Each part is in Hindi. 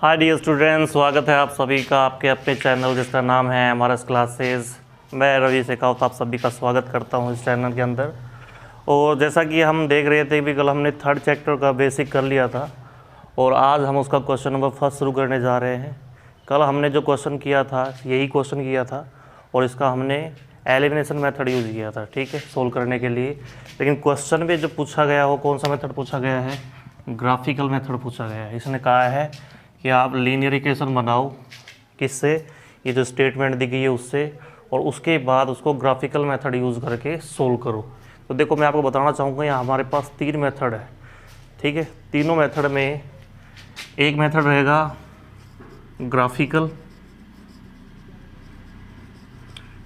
हाय डियर स्टूडेंट्स, स्वागत है आप सभी का आपके अपने चैनल जिसका नाम है एमआरएस क्लासेस। मैं रवि शेखावत आप सभी का स्वागत करता हूं इस चैनल के अंदर। और जैसा कि हम देख रहे थे कि कल हमने थर्ड चैप्टर का बेसिक कर लिया था और आज हम उसका क्वेश्चन नंबर फर्स्ट शुरू करने जा रहे हैं। कल हमने जो क्वेश्चन किया था यही क्वेश्चन किया था और इसका हमने एलिमिनेशन मेथड यूज़ किया था, ठीक है, सोल्व करने के लिए। लेकिन क्वेश्चन में जो पूछा गया वो कौन सा मेथड पूछा गया है? ग्राफिकल मेथड पूछा गया है। इसने कहा है कि आप लीनियर इक्वेशन बनाओ, किससे? ये जो स्टेटमेंट दी गई है उससे, और उसके बाद उसको ग्राफिकल मेथड यूज़ करके सोल्व करो। तो देखो, मैं आपको बताना चाहूँगा यहाँ हमारे पास 3 मेथड है, ठीक है। तीनों मेथड में एक मेथड रहेगा ग्राफिकल,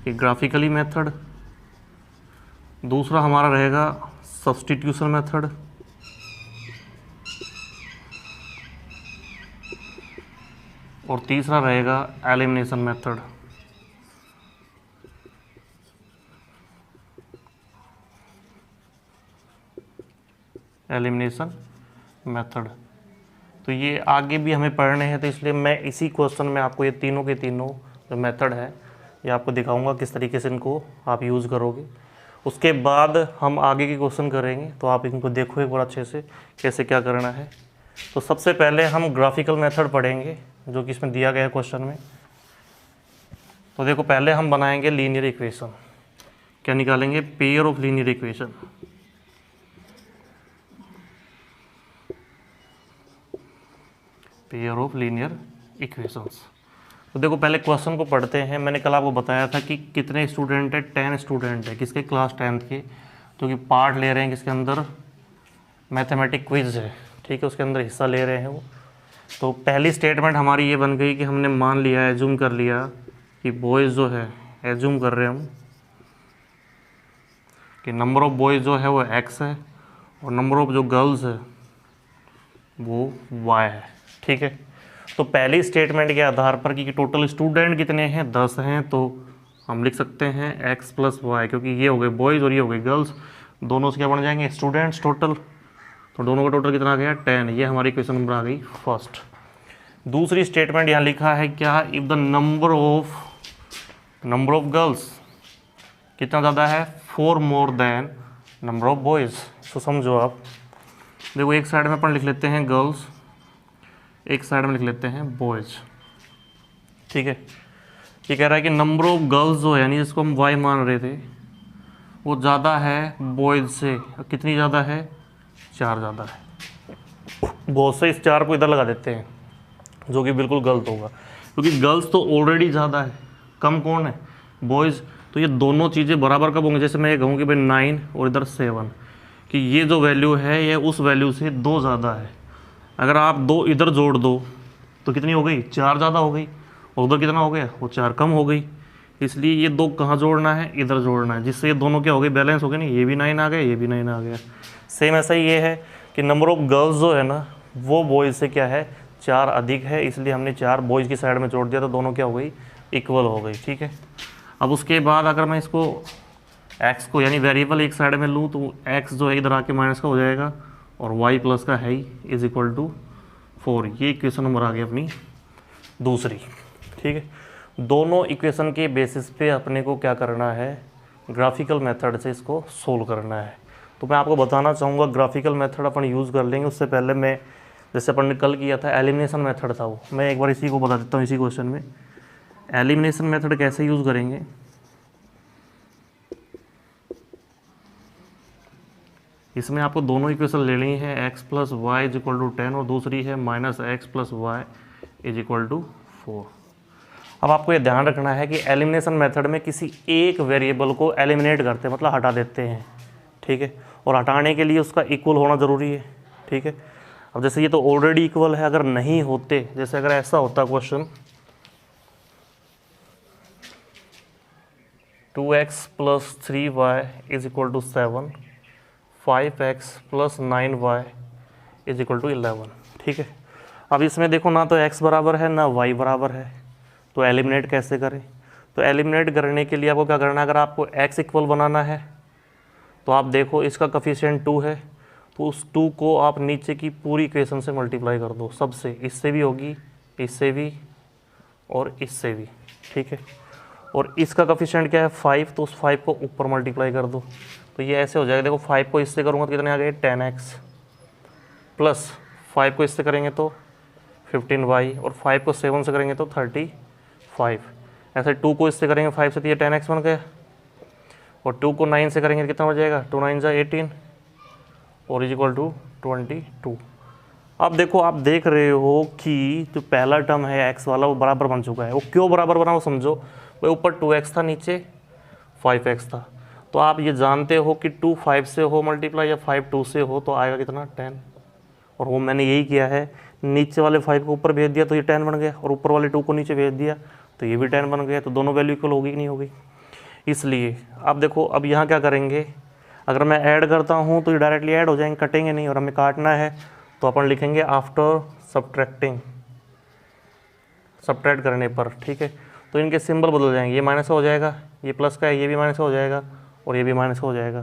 एक ग्राफिकली मेथड, दूसरा हमारा रहेगा सब्स्टिट्यूशन मेथड, और तीसरा रहेगा एलिमिनेशन मेथड। एलिमिनेशन मेथड तो ये आगे भी हमें पढ़ने हैं, तो इसलिए मैं इसी क्वेश्चन में आपको ये तीनों के तीनों जो मेथड है ये आपको दिखाऊंगा किस तरीके से इनको आप यूज़ करोगे। उसके बाद हम आगे के क्वेश्चन करेंगे, तो आप इनको देखो एक बार अच्छे से कैसे क्या करना है। तो सबसे पहले हम ग्राफिकल मेथड पढ़ेंगे जो कि इसमें दिया गया है क्वेश्चन में। तो देखो, पहले हम बनाएंगे लीनियर इक्वेशन। क्या निकालेंगे? Pair of linear equation. Pair of linear equations. तो देखो, पहले क्वेश्चन को पढ़ते हैं। मैंने कल आपको बताया था कि कितने स्टूडेंट है, 10 स्टूडेंट है, किसके? क्लास 10th के, जो कि पार्ट ले रहे हैं किसके अंदर? मैथमेटिक क्विज है, ठीक है, उसके अंदर हिस्सा ले रहे हैं वो। तो पहली स्टेटमेंट हमारी ये बन गई कि हमने मान लिया, एज्यूम कर लिया कि बॉयज़ जो है, एज्यूम कर रहे हैं हम कि नंबर ऑफ़ बॉयज़ जो है वो x है और नंबर ऑफ़ जो गर्ल्स है वो y है, ठीक है। तो पहली स्टेटमेंट के आधार पर कि टोटल स्टूडेंट कितने हैं? 10 हैं, तो हम लिख सकते हैं x + y, क्योंकि ये हो गए बॉयज़ और ये हो गए गर्ल्स, दोनों से क्या बन जाएंगे? Students total. तो दोनों का टोटल कितना आ गया? 10। ये हमारी क्वेश्चन नंबर आ गई फर्स्ट। दूसरी स्टेटमेंट यहाँ लिखा है क्या? If the number of girls कितना ज़्यादा है? 4 more than number of boys. तो समझो आप, देखो, एक साइड में अपन लिख लेते हैं गर्ल्स, एक साइड में लिख लेते हैं बॉयज़, ठीक है। ये कह रहा है कि नंबर ऑफ गर्ल्स जो है, यानी जिसको हम y मान रहे थे, वो ज़्यादा है बॉयज़ से। कितनी ज़्यादा है? 4 ज़्यादा है। बहुत से इस 4 को इधर लगा देते हैं, जो कि बिल्कुल गलत होगा, क्योंकि गर्ल्स तो ऑलरेडी ज़्यादा है, कम कौन है? बॉयज़। तो ये दोनों चीज़ें बराबर कब होंगी? जैसे मैं ये कहूँ कि भाई 9 और इधर 7, कि ये जो वैल्यू है ये उस वैल्यू से 2 ज़्यादा है। अगर आप 2 इधर जोड़ दो तो कितनी हो गई? 4 ज़्यादा हो गई, और उधर कितना हो गया? वो 4 कम हो गई। इसलिए ये 2 कहाँ जोड़ना है? इधर जोड़ना है, जिससे ये दोनों क्या हो गए? बैलेंस हो गए। नहीं, ये भी 9 आ गया, ये भी 9 आ गया। सेम ऐसा ही ये है कि नंबर ऑफ़ गर्ल्स जो है ना, वो बॉयज़ से क्या है? 4 अधिक है, इसलिए हमने 4 बॉयज़ की साइड में जोड़ दिया, तो दोनों क्या हो गई? इक्वल हो गई, ठीक है। अब उसके बाद अगर मैं इसको x को, यानी वेरिएबल एक साइड में लूँ, तो x जो है इधर आके माइनस का हो जाएगा और y प्लस का है ही इज इक्वल टू 4। ये इक्वेशन नंबर आ गई अपनी दूसरी, ठीक है। दोनों इक्वेशन के बेसिस पे अपने को क्या करना है? ग्राफिकल मेथड से इसको सोल्व करना है। तो मैं आपको बताना चाहूँगा ग्राफिकल मेथड अपन यूज़ कर लेंगे। उससे पहले मैं, जैसे अपन ने कल किया था एलिमिनेशन मेथड था वो, मैं एक बार इसी को बता देता हूँ। इसी क्वेश्चन में एलिमिनेशन मेथड कैसे यूज़ करेंगे? इसमें आपको दोनों इक्वेशन ले ली है, x + y = 10 और दूसरी है -x + y = 4। अब आपको ये ध्यान रखना है कि एलिमिनेशन मेथड में किसी एक वेरिएबल को एलिमिनेट करते हैं, मतलब हटा देते हैं, ठीक है। और हटाने के लिए उसका इक्वल होना ज़रूरी है, ठीक है। अब जैसे ये तो ऑलरेडी इक्वल है, अगर नहीं होते, जैसे अगर ऐसा होता question 2x + 3y = 7, 5x + 9y = 11, ठीक है। अब इसमें देखो, ना तो x बराबर है ना y बराबर है, तो एलिमिनेट कैसे करें? तो एलिमिनेट करने के लिए आपको क्या करना है? अगर आपको x इक्वल बनाना है तो आप देखो इसका कोफिशिएंट 2 है, तो उस 2 को आप नीचे की पूरी इक्वेशन से मल्टीप्लाई कर दो, सबसे, इससे भी होगी इससे भी और इससे भी, ठीक है। और इसका कोफिशिएंट क्या है 5, तो उस 5 को ऊपर मल्टीप्लाई कर दो, तो ये ऐसे हो जाएगा। देखो 5 को इससे करूँगा तो कितने आ गए 10x, प्लस 5 को इससे करेंगे तो 15y, और 5 को 7 से करेंगे तो 35। ऐसे 2 को इससे करेंगे 5 से तो ये 10x बन गया, और 2 को 9 से करेंगे तो कितना हो जाएगा 2 9 18, और इज इक्वल टू 22। अब देखो आप देख रहे हो कि जो पहला टर्म है x वाला वो बराबर बन चुका है। वो क्यों बराबर बना वो समझो, वो ऊपर 2x था नीचे 5x था, तो आप ये जानते हो कि 2 5 से हो मल्टीप्लाई या 5 2 से हो तो आएगा कितना 10, और वो मैंने यही किया है, नीचे वाले 5 को ऊपर भेज दिया तो ये 10 बन गया, और ऊपर वाले 2 को नीचे भेज दिया तो ये भी 10 बन गया। तो दोनों वैल्यू इक्वल होगी कि नहीं होगी। इसलिए अब देखो अब यहाँ क्या करेंगे, अगर मैं ऐड करता हूँ तो ये डायरेक्टली ऐड हो जाएंगे, कटेंगे नहीं, और हमें काटना है तो अपन लिखेंगे आफ्टर सब्ट्रैक्टिंग, सब्ट्रैक्ट करने पर, ठीक है। तो इनके सिंबल बदल जाएंगे, ये माइनस हो जाएगा, ये प्लस का है ये भी माइनस हो जाएगा, और ये भी माइनस हो जाएगा।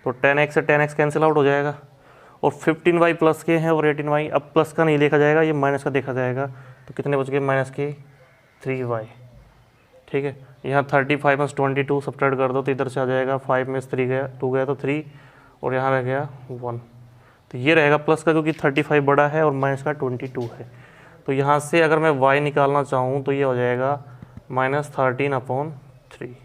तो 10x से 10x कैंसिल आउट हो जाएगा, और 15y प्लस के हैं और 18y, अब प्लस का नहीं देखा जाएगा, ये माइनस का देखा जाएगा। तो कितने बच गए माइनस के 3y, ठीक है। यहाँ 35 में 22 सब्ट्रैक्ट कर दो तो इधर से आ जाएगा 5 में 3 गया 2 गया तो 3, और यहाँ रह गया 1, तो ये रहेगा प्लस का क्योंकि 35 बड़ा है और माइनस का 22 है। तो यहाँ से अगर मैं y निकालना चाहूँ तो ये हो जाएगा -13/3,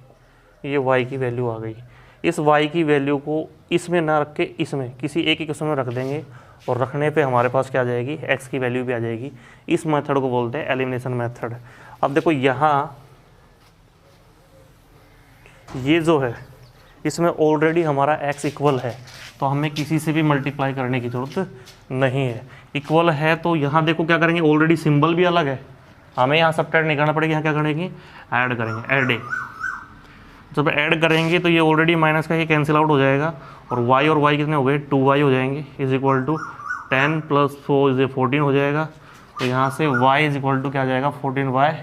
ये y की वैल्यू आ गई। इस y की वैल्यू को इसमें ना रख के इसमें किसी एक ही क्वेश्चन में रख देंगे, और रखने पे हमारे पास क्या आ जाएगी x की वैल्यू भी आ जाएगी। इस मेथड को बोलते हैं एलिमिनेशन मेथड। अब देखो यहाँ ये जो है इसमें ऑलरेडी हमारा x इक्वल है, तो हमें किसी से भी मल्टीप्लाई करने की ज़रूरत नहीं है। इक्वल है तो यहाँ देखो क्या करेंगे, ऑलरेडी सिंबल भी अलग है, हमें यहाँ सब्ट्रैक्ट नहीं करना पड़ेगा, यहाँ क्या करेंगे ऐड करेंगे, ऐड ए। जब ऐड करेंगे तो ये ऑलरेडी माइनस का ये कैंसिल आउट हो जाएगा, और y कितने हो गए 2y हो जाएंगे, इज इक्वल टू 10 + 4 इज 14 हो जाएगा। तो यहाँ से y इज इक्वल टू क्या आ जाएगा 14y,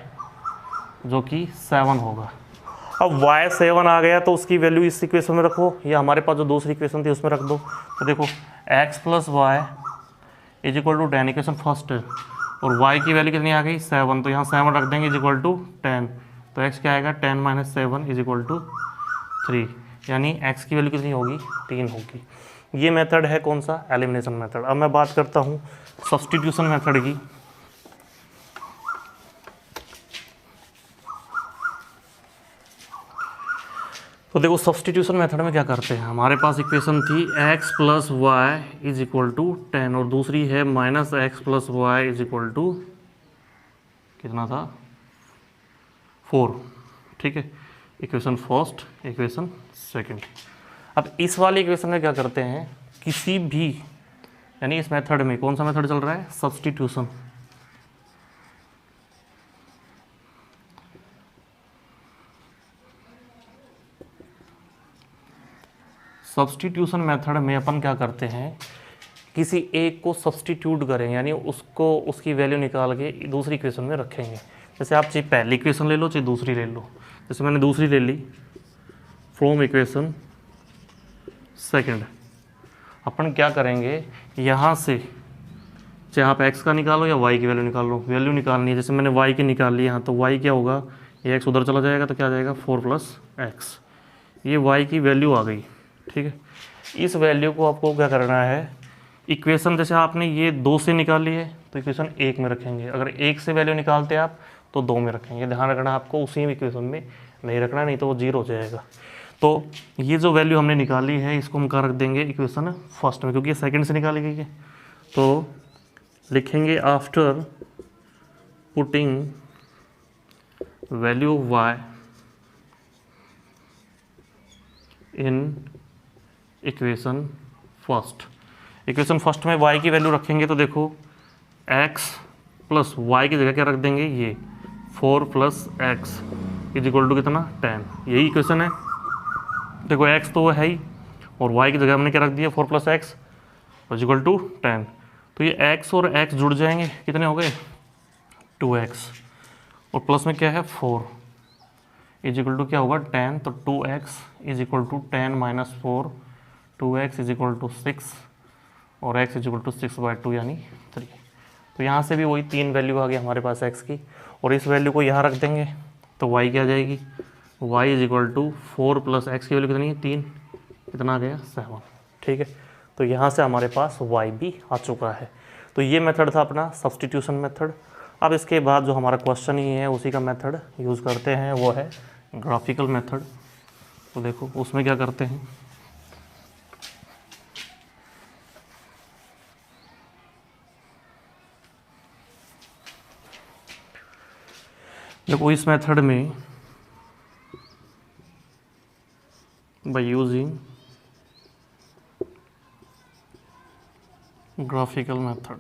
जो कि 7 होगा। अब y 7 आ गया तो उसकी वैल्यू इस इक्वेशन में रखो, या हमारे पास जो दूसरी इक्वेशन थी उसमें रख दो। तो देखो x + y is equal to 10, equation first है, और y की वैल्यू कितनी आ गई 7, तो यहाँ 7 रख देंगे इज इक्वल टू 10, तो x क्या आएगा 10 - 7 इज इक्वल टू 3, यानी x की वैल्यू कितनी होगी 3 होगी। ये मेथड है कौन सा एलिमिनेशन मेथड। अब मैं बात करता हूँ सब्स्टिट्यूशन मेथड की। तो देखो सब्स्टिट्यूशन मेथड में क्या करते हैं, हमारे पास इक्वेशन थी x + y is equal to 10, और दूसरी है -x + y is equal to कितना था 4, ठीक है। Equation first, equation second. अब इस वाली इक्वेशन में क्या करते हैं, किसी भी यानी इस मेथड में कौन सा मेथड चल रहा है सब्स्टिट्यूशन। सब्स्टिट्यूशन मेथड में अपन क्या करते हैं, किसी एक को सब्स्टिट्यूट करें, यानी उसको उसकी वैल्यू निकाल के दूसरी इक्वेशन में रखेंगे। जैसे आप चाहे पहली इक्वेशन ले लो चाहे दूसरी ले लो, जैसे मैंने दूसरी ले ली फ्रॉम इक्वेशन सेकंड। अपन क्या करेंगे, यहाँ से चाहे आप x का निकालो या y की वैल्यू निकाल लो, वैल्यू निकालनी है। जैसे मैंने y की निकाल ली यहाँ, तो y क्या होगा, ये x उधर चला जाएगा तो क्या आ जाएगा 4 + x, ये y की वैल्यू आ गई, ठीक है। इस वैल्यू को आपको क्या करना है, इक्वेशन जैसे आपने ये 2 से निकाली है तो इक्वेशन 1 में रखेंगे, अगर 1 से वैल्यू निकालते आप तो 2 में रखेंगे। ध्यान रखना आपको उसी इक्वेशन में नहीं रखना, नहीं तो वो 0 हो जाएगा। तो ये जो वैल्यू हमने निकाली है इसको हम कहाँ रख देंगे इक्वेशन फर्स्ट में, क्योंकि ये सेकंड से निकाली गई है। तो लिखेंगे after putting value y in equation first. Equation first में y की वैल्यू रखेंगे तो देखो x + y की जगह क्या रख देंगे, ये 4 + x इज इक्वल टू कितना 10, यही इक्वेशन है। देखो x तो वो है ही, और y की जगह हमने क्या रख दिया 4 + x इज इक्वल टू 10। तो ये x और x जुड़ जाएंगे, कितने हो गए 2x, और प्लस में क्या है 4 इज इक्वल टू क्या होगा 10, तो 2x is equal to 10 - 4, 2x is equal to 6, और x इज इक्वल टू 6/2 यानी 3। तो यहाँ से भी वही 3 वैल्यू आ गई हमारे पास x की, और इस वैल्यू को यहाँ रख देंगे तो y क्या आ जाएगी, y is equal to 4 plus X की वैल्यू कितनी है 3, कितना आ गया 7। ठीक है, तो यहाँ से हमारे पास y भी आ चुका है। तो ये मेथड था अपना सब्स्टिट्यूशन मेथड। अब इसके बाद जो हमारा क्वेश्चन ही है उसी का मेथड यूज़ करते हैं, वो है ग्राफिकल मेथड। तो देखो उसमें क्या करते हैं, देखो इस मेथड में बाय यूजिंग ग्राफिकल मेथड,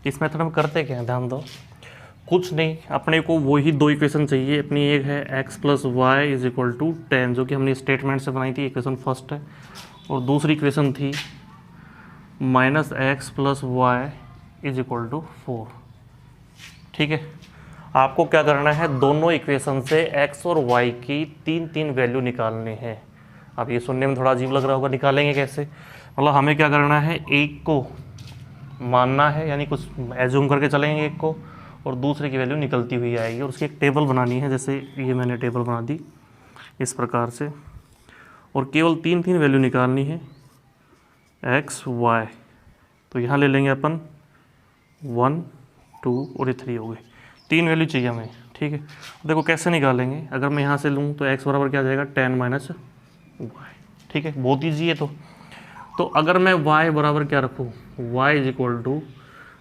इस मेथड में करते क्या है, ध्यान दो, कुछ नहीं, अपने को वही 2 इक्वेशन चाहिए अपनी। एक है x plus Y is equal to 10 जो कि हमने स्टेटमेंट से बनाई थी, इक्वेशन फर्स्ट है, और दूसरी इक्वेशन थी minus X plus Y is equal to 4। ठीक है, आपको क्या करना है, दोनों इक्वेशन से x और y की 3 वैल्यू निकालनी है। अब ये सुनने में थोड़ा अजीब लग रहा होगा, निकालेंगे कैसे, मतलब हमें क्या करना है, एक को मानना है, यानी कुछ एज्यूम करके चलेंगे एक को, और दूसरे की वैल्यू निकलती हुई आएगी, और उसकी एक टेबल बनानी है। जैसे ये मैंने टेबल बना दी इस प्रकार से, और केवल 3 वैल्यू निकालनी है x y। तो यहाँ ले लेंगे अपन 1 2 और ये 3 हो गए, 3 वैल्यू चाहिए हमें। ठीक है, देखो कैसे निकालेंगे, अगर मैं यहाँ से लूँ तो x बराबर क्या आ जाएगा 10 माइनस वाई। ठीक है, बहुत ईजी है। तो अगर मैं y बराबर क्या रखूँ, y इज इक्वल टू,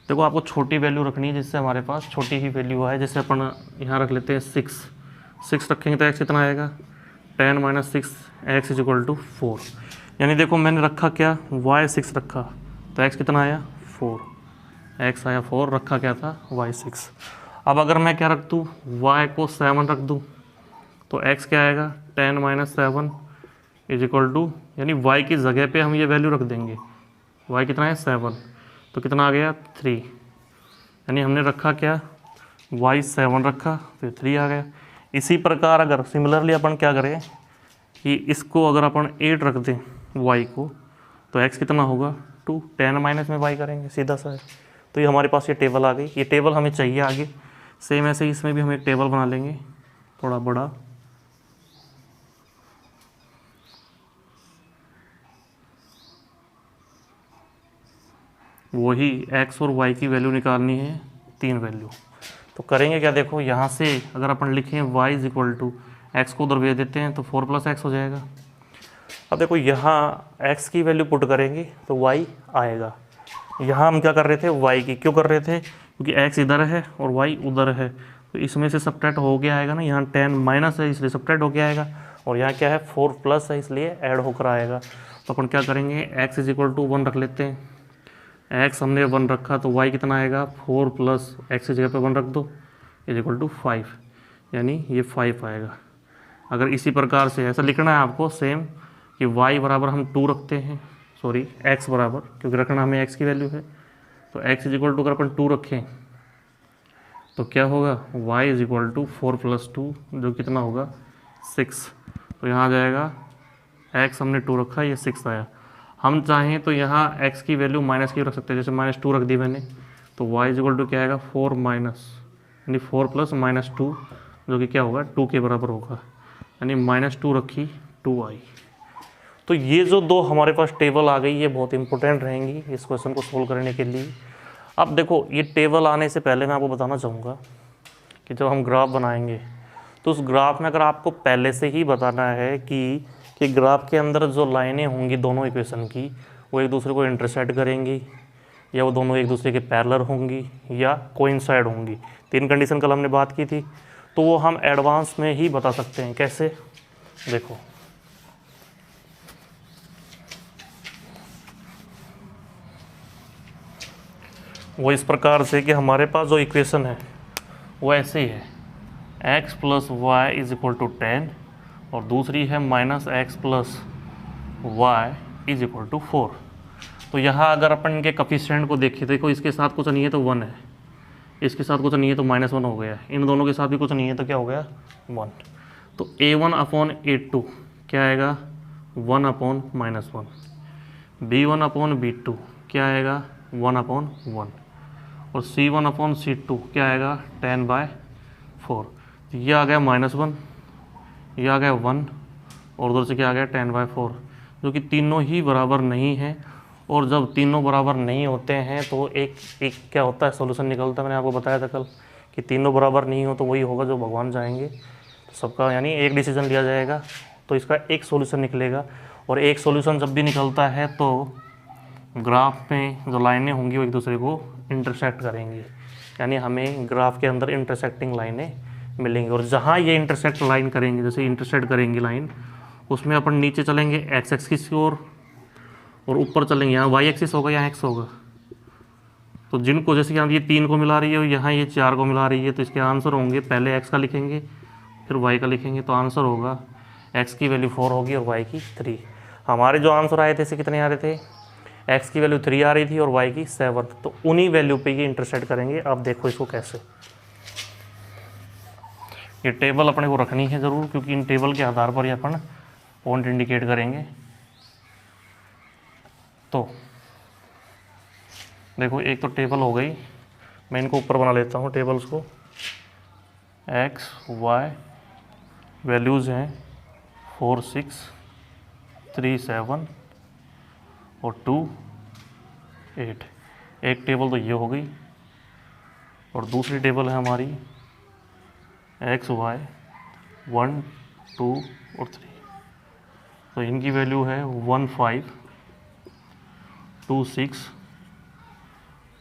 देखो आपको छोटी वैल्यू रखनी है जिससे हमारे पास छोटी ही वैल्यू आए। जैसे अपन यहाँ रख लेते हैं 6 रखेंगे तो x कितना आएगा 10 minus 6, X is equal to 4। यानी देखो मैंने रखा क्या, y 6 रखा तो x कितना आया 4, x आया 4, रखा क्या था y 6। अब अगर मैं क्या रख दूँ, y को 7 रख दूँ तो x क्या आएगा 10 माइनस 7 इज इक्वल टू, यानी y की जगह पे हम ये वैल्यू रख देंगे, y कितना है 7, तो कितना आ गया 3। यानी हमने रखा क्या, y 7 रखा तो 3 आ गया। इसी प्रकार अगर सिमिलरली अपन क्या करें कि इसको अगर अपन 8 रख दें y को, तो x कितना होगा 2, 10 माइनस में y करेंगे, सीधा सा है। तो ये हमारे पास ये टेबल आ गई, ये टेबल हमें चाहिए आगे। सेम ऐसे ही इसमें भी हम एक टेबल बना लेंगे थोड़ा बड़ा, वही x और y की वैल्यू निकालनी है 3 वैल्यू। तो करेंगे क्या, देखो यहाँ से अगर अपन लिखें y is equal to, X को उधर भेज देते हैं तो 4 प्लस एक्स हो जाएगा। अब देखो यहाँ x की वैल्यू पुट करेंगे तो y आएगा। यहाँ हम क्या कर रहे थे, y की क्यों कर रहे थे, क्योंकि x इधर है और y उधर है, तो इसमें से सब्ट्रैक्ट हो गया आएगा ना, यहाँ 10 माइनस है इसलिए सब्ट्रैक्ट हो गया आएगा, और यहाँ क्या है 4 प्लस है इसलिए ऐड होकर आएगा। तो अपन क्या करेंगे, x इज इक्वल टू 1 रख लेते हैं, x हमने 1 रखा तो y कितना आएगा 4 प्लस एक्स की जगह पे 1 रख दो इज इक्वल टू 5, यानी ये 5 आएगा। अगर इसी प्रकार से ऐसा लिखना है आपको सेम कि y बराबर हम 2 रखते हैं, सॉरी x बराबर, क्योंकि रखना हमें x की वैल्यू है, तो x इज इक्वल टू अगर अपन 2 रखें तो क्या होगा, y is equal to 4 plus 2 जो कितना होगा 6। तो यहाँ आ जाएगा x हमने 2 रखा, ये 6 आया। हम चाहें तो यहाँ x की वैल्यू माइनस की रख सकते हैं, जैसे माइनस 2 रख दी मैंने, तो y इज इक्वल टू क्या आएगा 4 माइनस, यानी 4 प्लस माइनस 2 जो कि क्या होगा 2 के बराबर होगा, यानी माइनस 2 रखी 2 आई। तो ये जो 2 हमारे पास टेबल आ गई, ये बहुत इंपॉर्टेंट रहेंगी इस क्वेश्चन को सोल्व करने के लिए। अब देखो ये टेबल आने से पहले मैं आपको बताना चाहूँगा कि जब हम ग्राफ बनाएंगे तो उस ग्राफ में अगर आपको पहले से ही बताना है कि ग्राफ के अंदर जो लाइनें होंगी दोनों इक्वेशन की वो एक दूसरे को इंटरसेक्ट करेंगी, या वो दोनों एक दूसरे के पैरेलल होंगी, या कोइंसाइड होंगी। 3 कंडीशन कल हमने बात की थी, तो वो हम एडवांस में ही बता सकते हैं। कैसे, देखो वो इस प्रकार से कि हमारे पास जो इक्वेशन है वो ऐसे ही है, x plus Y is equal to 10, और दूसरी है minus X plus Y is equal to 4। तो यहाँ अगर अपन इनके कफिशिएंट को देखें, देखो इसके साथ कुछ नहीं है तो 1 है, इसके साथ कुछ नहीं है तो -1 हो गया, इन दोनों के साथ भी कुछ नहीं है तो क्या हो गया 1। तो a1 अपॉन a2 क्या आएगा 1 अपॉन -1, B1/B2 क्या आएगा 1/1, और C1/C2 क्या आएगा 10/4। ये आ गया -1, ये आ गया 1, और उधर से क्या आ गया 10/4, जो कि तीनों ही बराबर नहीं है। और जब तीनों बराबर नहीं होते हैं तो एक क्या होता है, सॉल्यूशन निकलता है। मैंने आपको बताया था कल कि तीनों बराबर नहीं हो तो वही होगा जो भगवान चाहेंगे। तो सबका यानी एक डिसीजन लिया जाएगा तो इसका एक सॉल्यूशन निकलेगा। और एक सॉल्यूशन जब भी निकलता है तो ग्राफ में जो लाइनें होंगी वो एक दूसरे को इंटरसेक्ट करेंगी, यानी हमें ग्राफ के अंदर इंटरसेक्टिंग लाइनें मिलेंगी। और जहाँ ये इंटरसेक्ट लाइन करेंगे, जैसे इंटरसेक्ट करेंगी लाइन, उसमें अपन नीचे चलेंगे एक्स एक्सिस की ओर, और ऊपर चलेंगे यहाँ वाई एक्सिस होगा, यहाँ एक्स होगा। तो जिनको जैसे यहाँ ये 3 को मिला रही है और यहाँ ये 4 को मिला रही है, तो इसके आंसर होंगे पहले एक्स का लिखेंगे फिर वाई का लिखेंगे, तो आंसर होगा एक्स की वैल्यू 4 होगी और वाई की 3। हमारे जो आंसर आए थे इसे कितने आ रहे थे, एक्स की वैल्यू 3 आ रही थी और वाई की 7। तो उन्हीं वैल्यू पे ये इंटरसेक्ट करेंगे। अब देखो इसको कैसे, ये टेबल अपने को रखनी है ज़रूर, क्योंकि इन टेबल के आधार पर ही अपन पॉइंट इंडिकेट करेंगे। तो देखो एक तो टेबल हो गई, मैं इनको ऊपर बना लेता हूँ टेबल्स को। एक्स वाई वैल्यूज़ हैं 4 6 3 7 और 2 8। एक टेबल तो ये हो गई, और दूसरी टेबल है हमारी एक्स वाई 1 2 और 3। तो इनकी वैल्यू है 1 5 2 6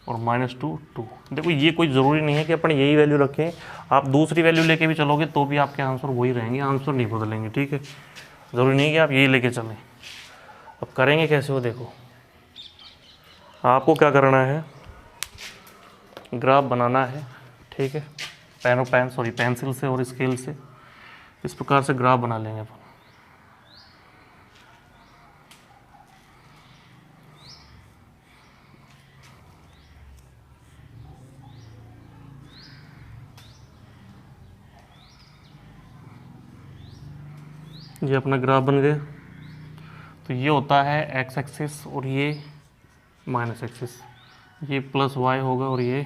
और -2 2। देखो ये कोई ज़रूरी नहीं है कि अपन यही वैल्यू रखें, आप दूसरी वैल्यू लेके भी चलोगे तो भी आपके आंसर वही रहेंगे, आंसर नहीं बदलेंगे। ठीक है, ज़रूरी नहीं कि आप यही लेके चलें। अब करेंगे कैसे हो, देखो आपको क्या करना है, ग्राफ बनाना है। ठीक है, पेंसिल से और स्केल से इस प्रकार से ग्राफ बना लेंगे अपन। ये अपना ग्राफ बन गया। तो ये होता है एक्स एक्सिस और ये माइनस एक्सिस, ये प्लस वाई होगा और ये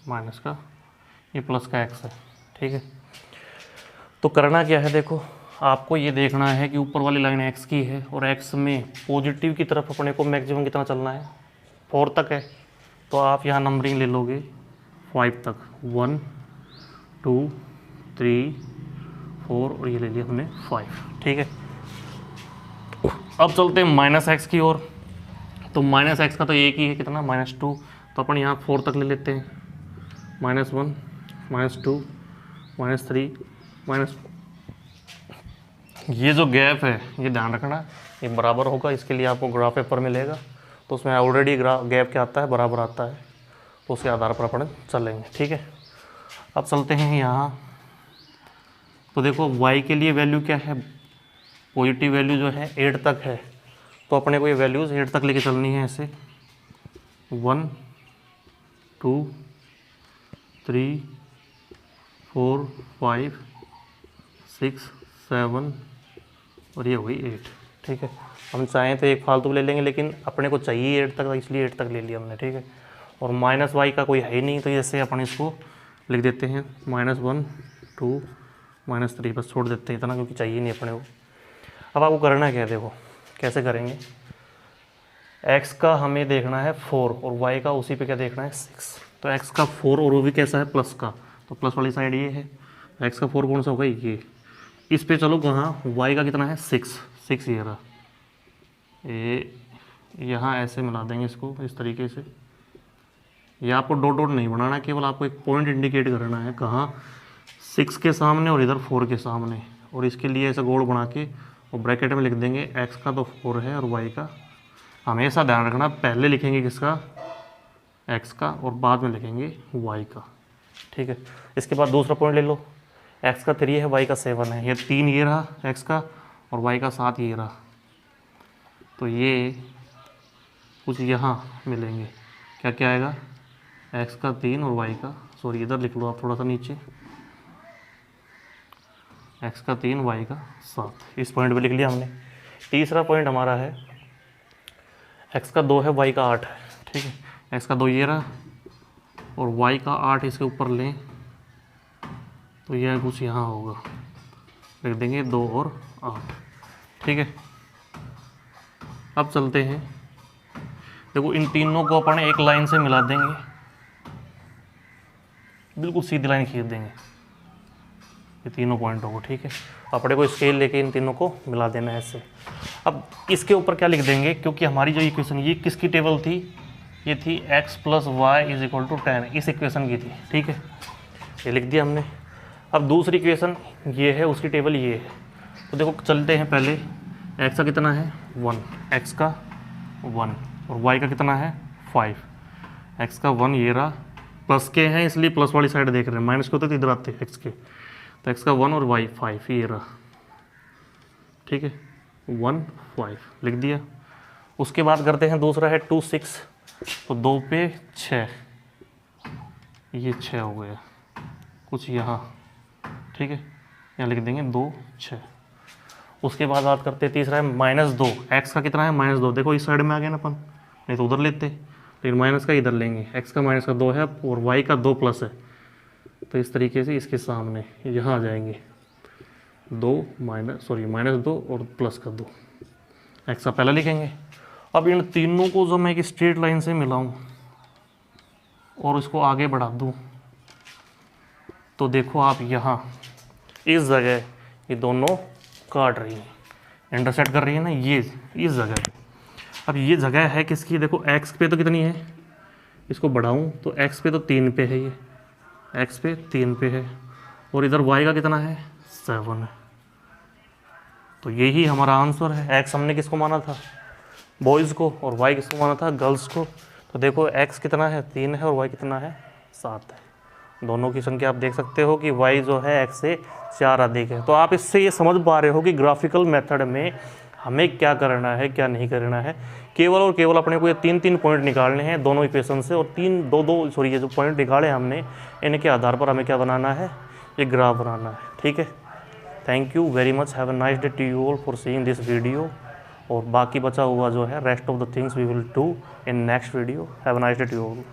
माइनस का, ये प्लस का एक्स है। ठीक है, तो करना क्या है, देखो आपको ये देखना है कि ऊपर वाली लाइन एक्स की है और एक्स में पॉजिटिव की तरफ अपने को मैक्सिमम कितना चलना है, 4 तक है। तो आप यहाँ नंबरिंग ले लोगे 5 तक, 1 2 3 4 और ये ले लिया हमने 5। ठीक है, अब चलते हैं माइनस एक्स की ओर। तो माइनस एक्स का तो एक ही है, कितना -2, तो अपन यहाँ 4 तक ले लेते हैं, -1 -2 -3 -4। ये जो गैप है ये ध्यान रखना, ये बराबर होगा। इसके लिए आपको ग्राफ पेपर मिलेगा, तो उसमें ऑलरेडी गैप क्या आता है, बराबर आता है, तो उसके आधार पर अपन चलेंगे। ठीक है, अब चलते हैं यहाँ। तो देखो y के लिए वैल्यू क्या है, पॉजिटिव वैल्यू जो है 8 तक है, तो अपने को ये वैल्यूज़ 8 तक लेके चलनी है ऐसे, 1 2 3 4 5 6 7 और ये हो गई 8। ठीक है, हम चाहें तो एक फालतू ले लेंगे, लेकिन अपने को चाहिए 8 तक, इसलिए 8 तक ले लिया हमने। ठीक है, और माइनस वाई का कोई है ही नहीं, तो जैसे अपन इसको लिख देते हैं -1 2 -3, बस छोड़ देते हैं इतना, क्योंकि चाहिए नहीं अपने को। अब आपको करना क्या है, देखो कैसे करेंगे। x का हमें देखना है 4 और y का उसी पे क्या देखना है 6। तो x का 4 और वो भी कैसा है, प्लस का, तो प्लस वाली साइड ये है। x का 4 कौन सा होगा, ये। इस पे चलो कहाँ, y का कितना है 6 ये रहा। ये यहाँ ऐसे मिला देंगे इसको इस तरीके से। ये आपको डॉट डॉट नहीं बनाना, केवल आपको एक पॉइंट इंडिकेट करना है, कहाँ 6 के सामने और इधर 4 के सामने। और इसके लिए ऐसा गोल बना के और ब्रैकेट में लिख देंगे x का तो 4 है और y का, हमेशा ध्यान रखना पहले लिखेंगे किसका, x का, और बाद में लिखेंगे y का। ठीक है, इसके बाद दूसरा पॉइंट ले लो, x का 3 है, y का 7 है, ये 3 ये रहा x का और y का 7 ये रहा। तो ये कुछ यहाँ मिलेंगे, क्या क्या आएगा, x का 3 और y का, सॉरी इधर लिख लो आप थोड़ा सा नीचे, x का 3 y का 7। इस पॉइंट पे लिख लिया हमने। तीसरा पॉइंट हमारा है x का 2 है, y का 8 है, ठीक है। x का 2 ये रहा और y का 8 इसके ऊपर लें तो यह कुछ यहाँ होगा, लिख देंगे 2 और 8, ठीक है। अब चलते हैं, देखो इन तीनों को अपन एक लाइन से मिला देंगे, बिल्कुल सीधी लाइन खींच देंगे ये तीनों पॉइंटों को, ठीक है। अपने को स्केल लेके इन तीनों को मिला देना है ऐसे। अब इसके ऊपर क्या लिख देंगे, क्योंकि हमारी जो इक्वेशन ये किसकी टेबल थी, ये थी x + y = 10, इस इक्वेशन की थी, ठीक है। ये लिख दिया हमने। अब दूसरी इक्वेशन ये है, उसकी टेबल ये है। तो देखो चलते हैं, पहले x का कितना है 1, x का 1 और y का कितना है 5। x का 1 ये रहा, प्लस के हैं इसलिए प्लस वाली साइड देख रहे हैं, माइनस के होते तो इधर आते x के। तो x का 1 और y 5 ये रहा, ठीक है, 1 5 लिख दिया। उसके बाद करते हैं दूसरा है 2 6, तो 2 पे 6, ये 6 हो गया कुछ यहाँ, ठीक है, यहाँ लिख देंगे 2 6। उसके बाद बात करते हैं तीसरा है -2, x का कितना है -2, देखो इस साइड में आ गया ना अपन, नहीं तो उधर लेते, लेकिन माइनस का इधर लेंगे। x का माइनस का 2 है और y का 2 प्लस है, तो इस तरीके से इसके सामने यहाँ आ जाएंगे -2 और प्लस का 2, x का पहला लिखेंगे। अब इन तीनों को जो मैं एक स्ट्रेट लाइन से मिलाऊं और इसको आगे बढ़ा दूं, तो देखो आप यहाँ इस जगह ये दोनों काट रही है, इंटरसेक्ट कर रही है ना, ये इस जगह पे। अब ये जगह है किसकी, देखो x पे तो कितनी है, इसको बढ़ाऊं तो x पे तो 3 पे है, ये x पे 3 पे है, और इधर y का कितना है 7 है। तो यही हमारा आंसर है। x हमने किसको माना था, बॉयज़ को, और y किसको माना था, गर्ल्स को। तो देखो x कितना है 3 है और y कितना है 7 है। दोनों की संख्या आप देख सकते हो कि y जो है x से 4 अधिक है। तो आप इससे ये समझ पा रहे हो कि ग्राफिकल मेथड में हमें क्या करना है क्या नहीं करना है। केवल और केवल अपने को ये 3 पॉइंट निकालने हैं दोनों इक्वेशन से, और ये जो पॉइंट निकाले हमने, इनके आधार पर हमें क्या बनाना है, ये ग्राफ बनाना है, ठीक है। Thank you very much, have a nice day to you all for seeing this video. और बाकी बचा हुआ जो है rest of the things we will do in next video. Have a nice day to you all.